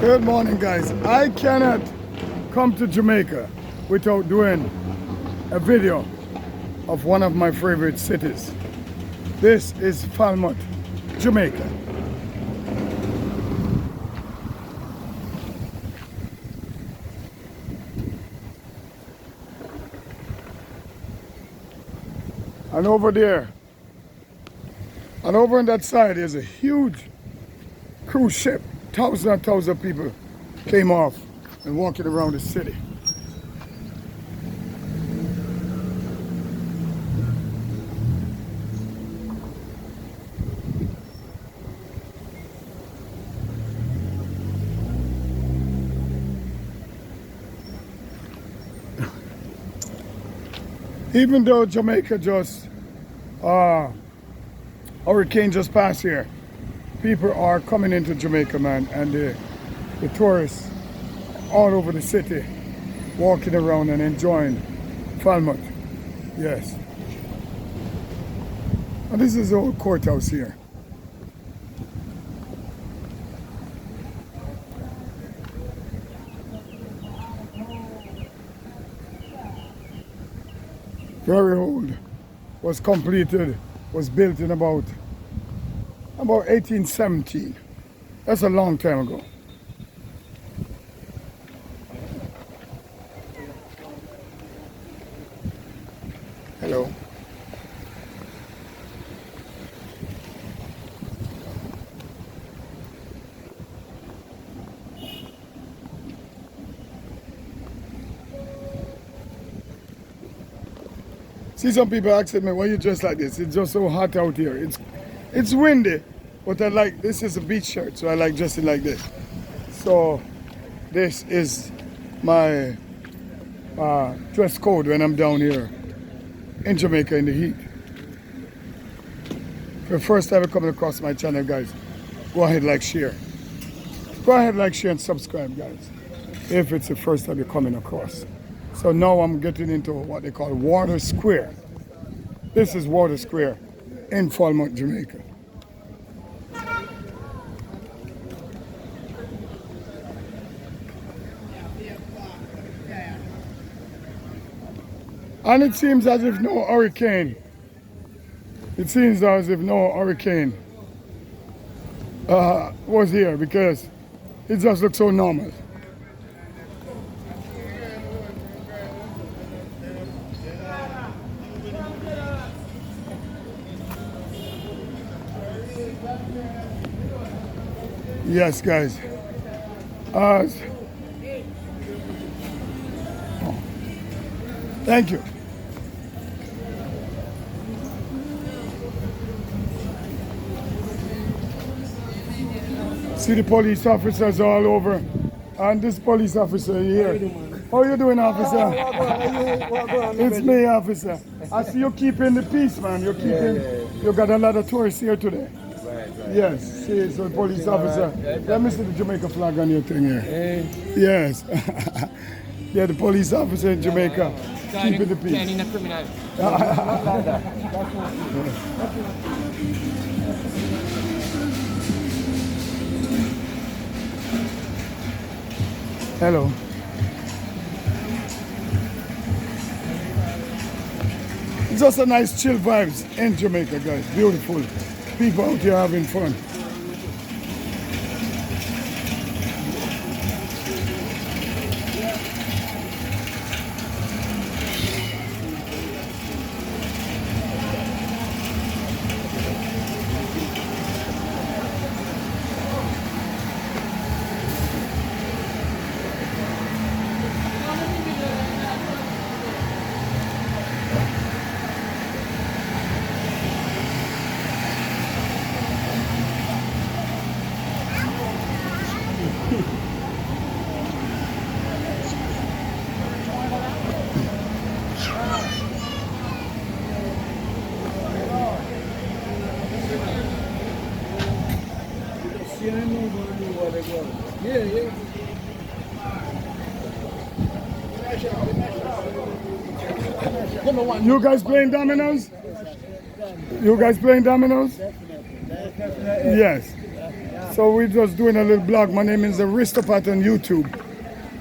Good morning, guys. I cannot come to Jamaica without doing a video of one of my favorite cities. This is Falmouth, Jamaica. And over there, and over on that side, there's a huge cruise ship. Thousands and thousands of people came off and walking around the city. Even though Jamaica just, hurricane just passed here, people are coming into Jamaica, man, and the tourists all over the city walking around and enjoying Falmouth. Yes. And this is the old courthouse here. Very old. Was completed, was built in about 1817. That's a long time ago. Hello. See, some people asking me, why you dressed like this? It's just so hot out here. It's windy, but I like, this is a beach shirt, so I like dressing like this. So this is my dress code when I'm down here in Jamaica in the heat. For the first time coming across my channel, guys, go ahead, like, share. Go ahead, like, share, and subscribe, guys, if it's the first time you're coming across. So now I'm getting into what they call Water Square. This is Water Square in Falmouth, Jamaica. And it seems as if no hurricane, was here, because it just looks so normal. Yes, guys. Thank you. See the police officers all over, and this police officer here. How you doing, officer? It's me, officer. I see you keeping the peace, man. You're keeping. You got a lot of tourists here today. Yes, see, so police officer. Let me see the Jamaica flag on your thing here. Yes. Yeah, the police officer in Jamaica keeping the peace. Hello. It's just a nice chill vibes in Jamaica, guys. Beautiful. People out here having fun. You guys playing dominoes? You guys playing dominoes? Yes. So we're just doing a little blog. My name is Aristopat on YouTube.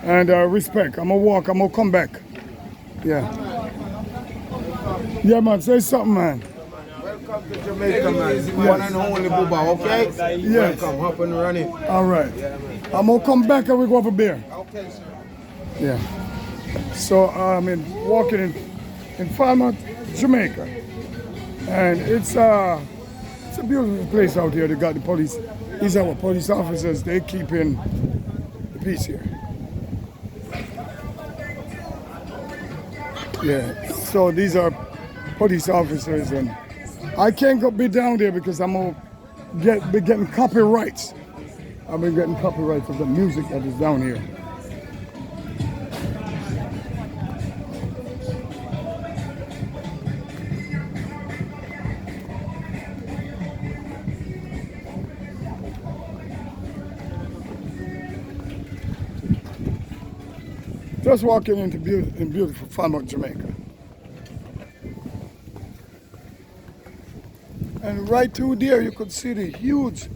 And respect. I'm gonna walk, I'm gonna come back. Yeah. Yeah, man, say something, man. Welcome to Jamaica, man. It's the one and only Booba, okay? Yes. Welcome, hop and run it. All right. I'm gonna come back and we go have a beer. Okay, sir. Yeah. So I'm walking in Falmouth, Jamaica. And it's a beautiful place out here. They got the police. These are our police officers. They keep in the peace here. Yeah, so these are police officers, and I can't go be down there because I'm gonna be getting copyrights. I've been getting copyrights of the music that is down here. Just walking into beautiful Falmouth, Jamaica. And right through there, you could see the huge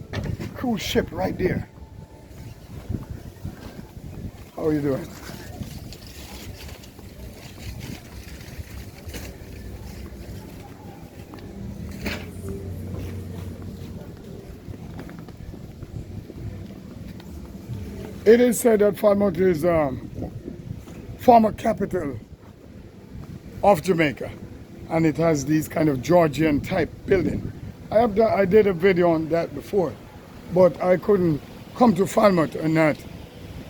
cruise ship right there. How are you doing? It is said that Falmouth is former capital of Jamaica, and it has these kind of Georgian type building. I did a video on that before, but I couldn't come to Falmouth and not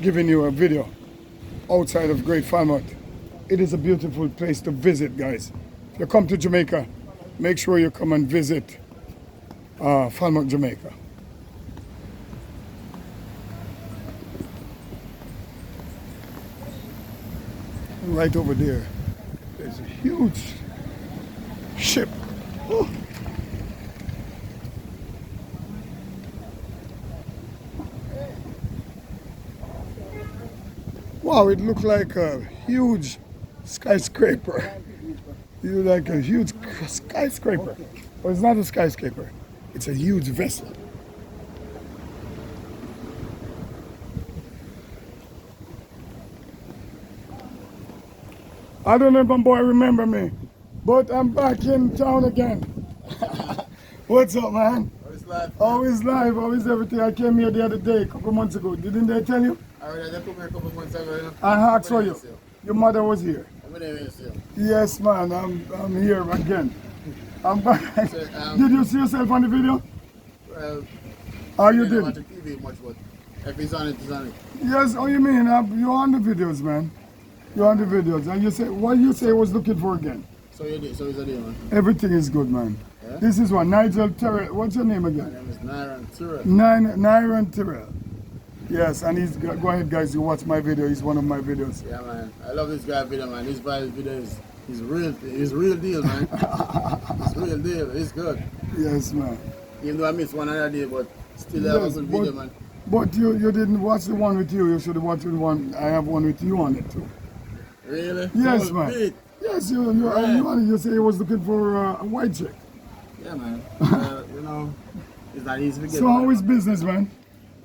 giving you a video outside of Great Falmouth. It is a beautiful place to visit, guys. If you come to Jamaica, make sure you come and visit Falmouth, Jamaica. Right over there, there's a huge ship. Oh. Wow, it looked like a huge skyscraper. You like a huge skyscraper. But it's not a skyscraper. It's a huge vessel. I don't know if my boy remember me, but I'm back in town again. What's up, man? Always live. Always live, always everything. I came here the other day, a couple months ago. Didn't they tell you? Alright, I come here a couple months ago. You know? I asked for you. Your mother was here. I'm in there, still. Yes, man, I'm here again. I'm back. So, Did you see yourself on the video? Well, You I don't watch did? the TV much, but if it's on it, it's on it. Yes, oh you mean, you're on the videos, man. You're on the videos. And you say, what you say was looking for again? So you did, so it's a deal, man. Everything is good, man. Yeah? This is what, Nigel Terrell, what's your name My again? name is Nyron Tura. Nyron Terrell. Yes, and go ahead guys, you watch my video, he's one of my videos. Yeah, man. I love this guy video, man. This guy's video is real deal, man. It's real deal. It's good. Yes, man. Even though I missed one other day, but still I have a good video, man. But you didn't watch the one with you should have watched the one, I have one with you on it too. Really? Yes, So man. big. Yes, you say you was looking for a white chick. Yeah, man. You know, it's not easy to get. So how is business, man?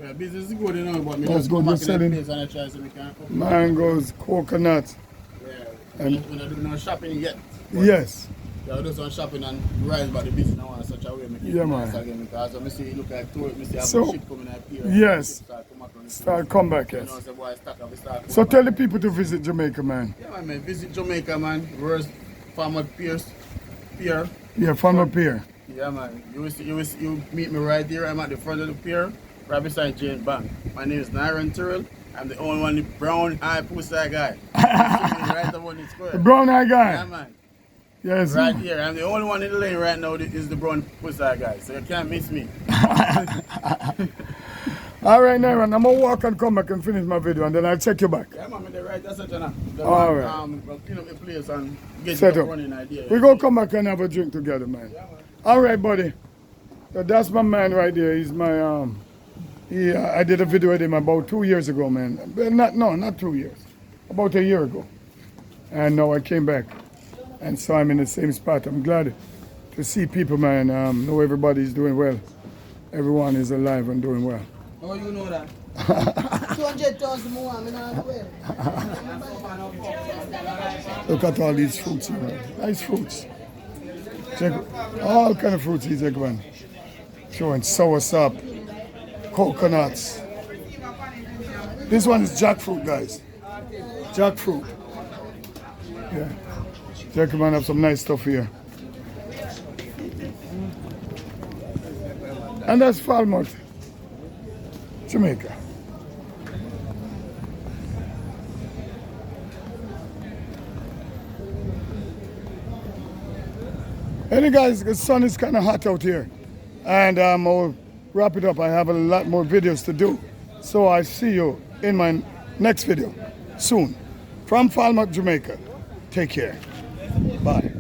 Yeah, business is good, you know, but me That's just good, come you're back in selling the place and I try to make it. Mangoes, coconuts. Yeah. We don't do no shopping yet. Yes. Yeah, we do some shopping and rise by the business now in such a way. Make it Yeah, man. nice again, because I see it look like tour, I see have So, a ship coming up here. yes. Start Come back, You know, yes. so boy, start up, start So tell the people to visit Jamaica, man. Yeah, man, visit Jamaica, man. Where's Falmouth Pier? Yeah, from up here. Yeah, man. You meet me right there. I'm at the front of the pier, right beside Jane Bank. My name is Nyron Tyrrell. I'm the only one, the brown eye pussy guy. You see me right up on the square. The brown eye guy. Yeah, man. Yes. Right here. I'm the only one in the lane right now that is the brown pussy guy. So you can't miss me. All right, Nyron, I'm gonna walk and come back and finish my video, and then I'll check you back. Yeah, man, they're right. That's it, now. All right. We'll clean up the place and get Set you up. running idea. We're gonna come back and have a drink together, man. Yeah, man. All right, buddy. So that's my man right there. He's my I did a video with him about 2 years ago, man. But not 2 years. About a year ago. And now I came back and saw him in the same spot. I'm glad to see people, man. Know everybody's doing well. Everyone is alive and doing well. How you know that? 200,000 more, I'm not well. Look at all these fruits here, man. Nice fruits. Check all kind of fruits he's like, man. Showing soursop, coconuts. This one is jackfruit, guys. Jackfruit. Yeah. Check man, have some nice stuff here. And that's Falmouth, Jamaica. Anyway guys, the sun is kind of hot out here. And I'll wrap it up. I have a lot more videos to do. So I see you in my next video soon. From Falmouth, Jamaica. Take care. Bye.